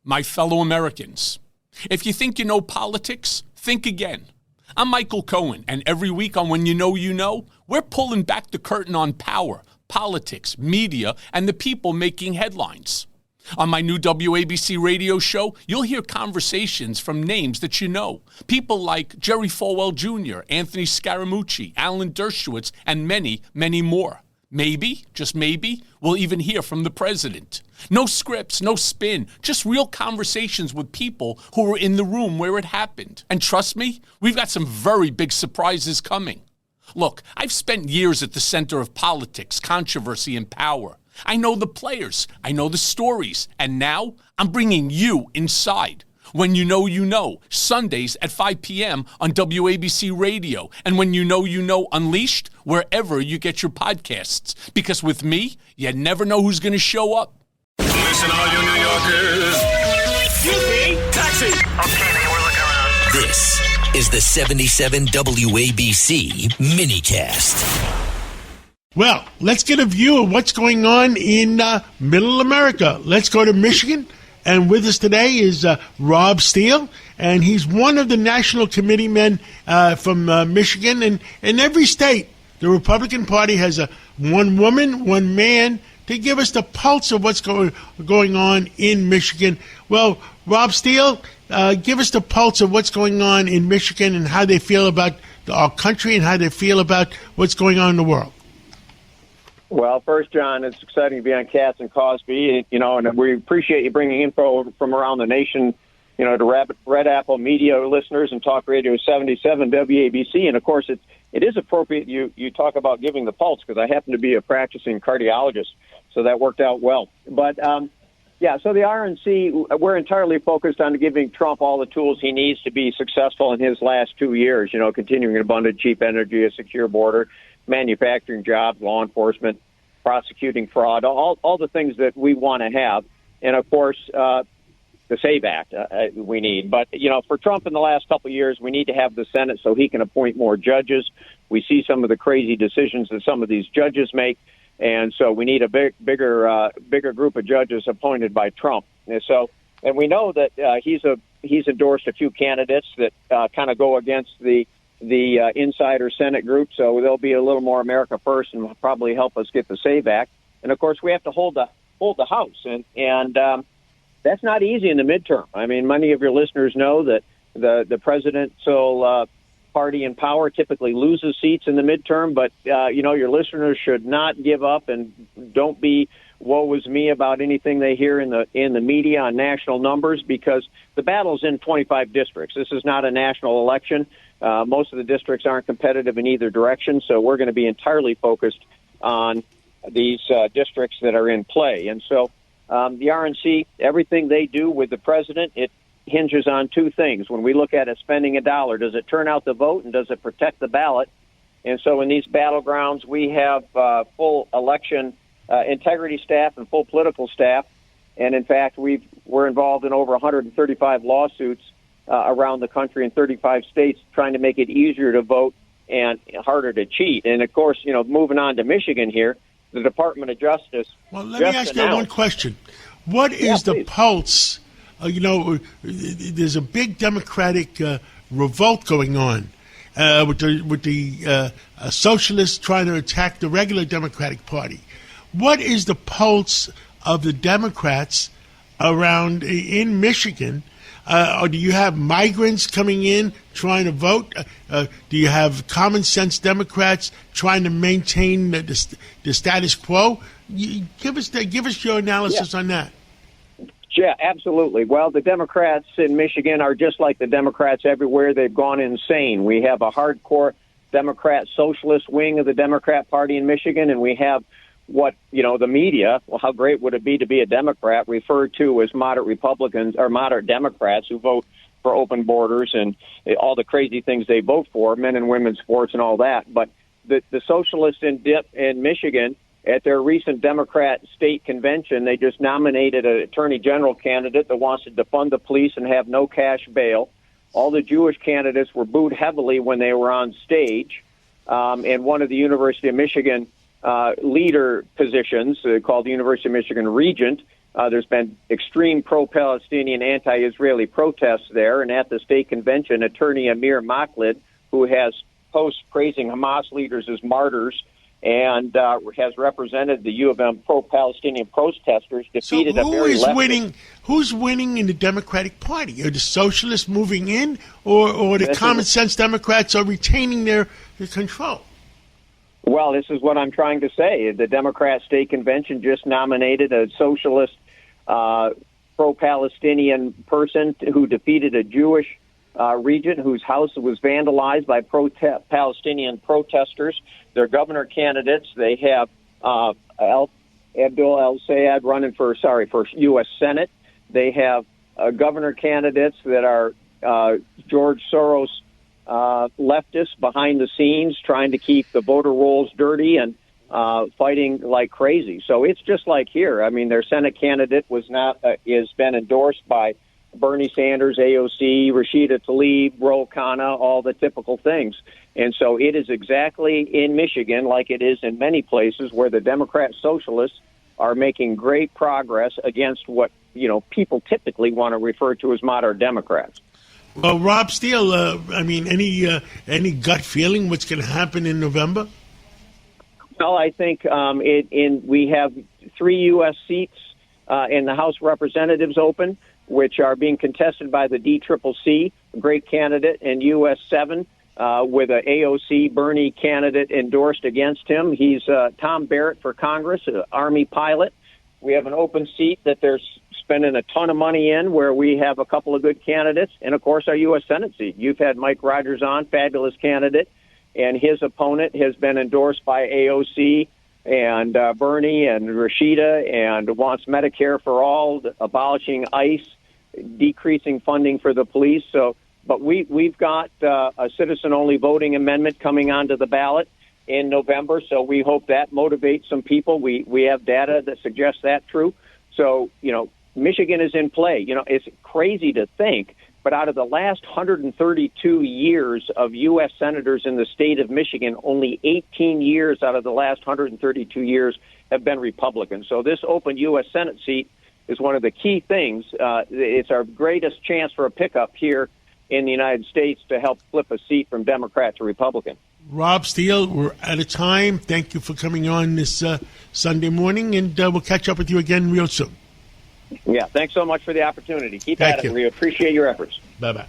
my fellow Americans. If you think you know politics, think again. I'm Michael Cohen, and every week on When You Know, we're pulling back the curtain on power, politics, media, and the people making headlines. On my new WABC radio show, you'll hear conversations from names that you know. People like Jerry Falwell Jr., Anthony Scaramucci, Alan Dershowitz, and many, many more. Maybe, just maybe, we'll even hear from the president. No scripts, no spin, just real conversations with people who were in the room where it happened. And trust me, we've got some very big surprises coming. Look, I've spent years at the center of politics, controversy, and power. I know the players, I know the stories, and now I'm bringing you inside. When You Know, Sundays at 5 p.m. on WABC Radio, and When You Know Unleashed, wherever you get your podcasts. Because with me, you never know who's going to show up. Listen, all you New Yorkers. Excuse me, taxi. Okay, man, we're looking around. This is the 77 WABC minicast. Well, let's get a view of what's going on in Middle America. Let's go to Michigan. And with us today is Rob Steele, and he's one of the national committeemen from Michigan. And in every state, the Republican Party has one woman, one man, to give us the pulse of what's going on in Michigan. Well, Rob Steele, give us the pulse of what's going on in Michigan and how they feel about our country and how they feel about what's going on in the world. Well, first, John, it's exciting to be on Katz and Cosby, and we appreciate you bringing info from around the nation, to Red Apple Media listeners and Talk Radio 77 WABC. And, of course, it is appropriate you talk about giving the pulse, because I happen to be a practicing cardiologist, so that worked out well. But, so the RNC, we're entirely focused on giving Trump all the tools he needs to be successful in his last 2 years, continuing abundant, cheap energy, a secure border, manufacturing jobs, law enforcement, prosecuting fraud, all the things that we want to have. And, of course, the SAVE Act we need. But, for Trump in the last couple of years, we need to have the Senate so he can appoint more judges. We see some of the crazy decisions that some of these judges make. And so we need a bigger group of judges appointed by Trump. And we know that he's endorsed a few candidates that kind of go against the insider Senate group, so there'll be a little more America first and will probably help us get the SAVE Act. And of course, we have to hold the House, and that's not easy in the midterm. I mean, many of your listeners know that the presidential party in power typically loses seats in the midterm, but your listeners should not give up and don't be woe is me about anything they hear in the media on national numbers, because the battle's in 25 districts. This is not a national election. Most of the districts aren't competitive in either direction, so we're going to be entirely focused on these districts that are in play. And so the RNC, everything they do with the president, it hinges on two things. When we look at it spending a dollar, does it turn out the vote and does it protect the ballot? And so in these battlegrounds, we have full election integrity staff and full political staff. And in fact, we're involved in over 135 lawsuits around the country in 35 states, trying to make it easier to vote and harder to cheat. And of course, moving on to Michigan here, the Department of Justice. Well, let me ask you one question. What is the pulse? There's a big Democratic revolt going on with the socialists trying to attack the regular Democratic Party. What is the pulse of the Democrats around in Michigan? Or do you have migrants coming in trying to vote? Do you have common sense Democrats trying to maintain the status quo? Give us your analysis on that. Yeah, absolutely. Well, the Democrats in Michigan are just like the Democrats everywhere. They've gone insane. We have a hardcore Democrat socialist wing of the Democrat Party in Michigan, and we have what, the media, well, how great would it be to be a Democrat, referred to as moderate Republicans or moderate Democrats who vote for open borders and all the crazy things they vote for, men and women's sports and all that. But the socialists in Michigan, at their recent Democrat state convention, they just nominated an attorney general candidate that wants to defund the police and have no cash bail. All the Jewish candidates were booed heavily when they were on stage. And one of the University of Michigan leader positions, called the University of Michigan Regent, There's been extreme pro-Palestinian, anti-Israeli protests there, and at the state convention, attorney Amir Maklid, who has posts praising Hamas leaders as martyrs and has represented the U of M pro-Palestinian protesters, defeated a very leftist. Who's winning in the Democratic Party? Are the socialists moving in, or the common sense Democrats are retaining their control? Well, this is what I'm trying to say. The Democrat State Convention just nominated a socialist pro-Palestinian person who defeated a Jewish regent whose house was vandalized by Palestinian protesters. Their governor candidates, they have Abdul El-Sayed running for U.S. Senate. They have governor candidates that are George Soros leftists behind the scenes trying to keep the voter rolls dirty and fighting like crazy. So it's just like here. I mean, their Senate candidate has been endorsed by Bernie Sanders, AOC, Rashida Tlaib, Ro Khanna, all the typical things. And so it is exactly in Michigan, like it is in many places, where the Democrat socialists are making great progress against what people typically want to refer to as moderate Democrats. Well, Rob Steele, any gut feeling what's going to happen in November? Well, I think we have 3 U.S. seats in the House of Representatives open, which are being contested by the DCCC, a great candidate, and U.S. 7 with an AOC Bernie candidate endorsed against him. He's Tom Barrett for Congress, an Army pilot. We have an open seat that they're spending a ton of money in, where we have a couple of good candidates, and, of course, our U.S. Senate seat. You've had Mike Rogers on, fabulous candidate, and his opponent has been endorsed by AOC and Bernie and Rashida, and wants Medicare for all, abolishing ICE, decreasing funding for the police. But we've got a citizen-only voting amendment coming onto the ballot in November, so we hope that motivates some people. We have data that suggests that true. So, Michigan is in play. It's crazy to think, but out of the last 132 years of U.S. senators in the state of Michigan, only 18 years out of the last 132 years have been Republican. So this open U.S. Senate seat is one of the key things. It's our greatest chance for a pickup here in the United States to help flip a seat from Democrat to Republican. Rob Steele, we're out of time. Thank you for coming on this Sunday morning, and we'll catch up with you again real soon. Yeah, thanks so much for the opportunity. Keep at it. We appreciate your efforts. Bye-bye.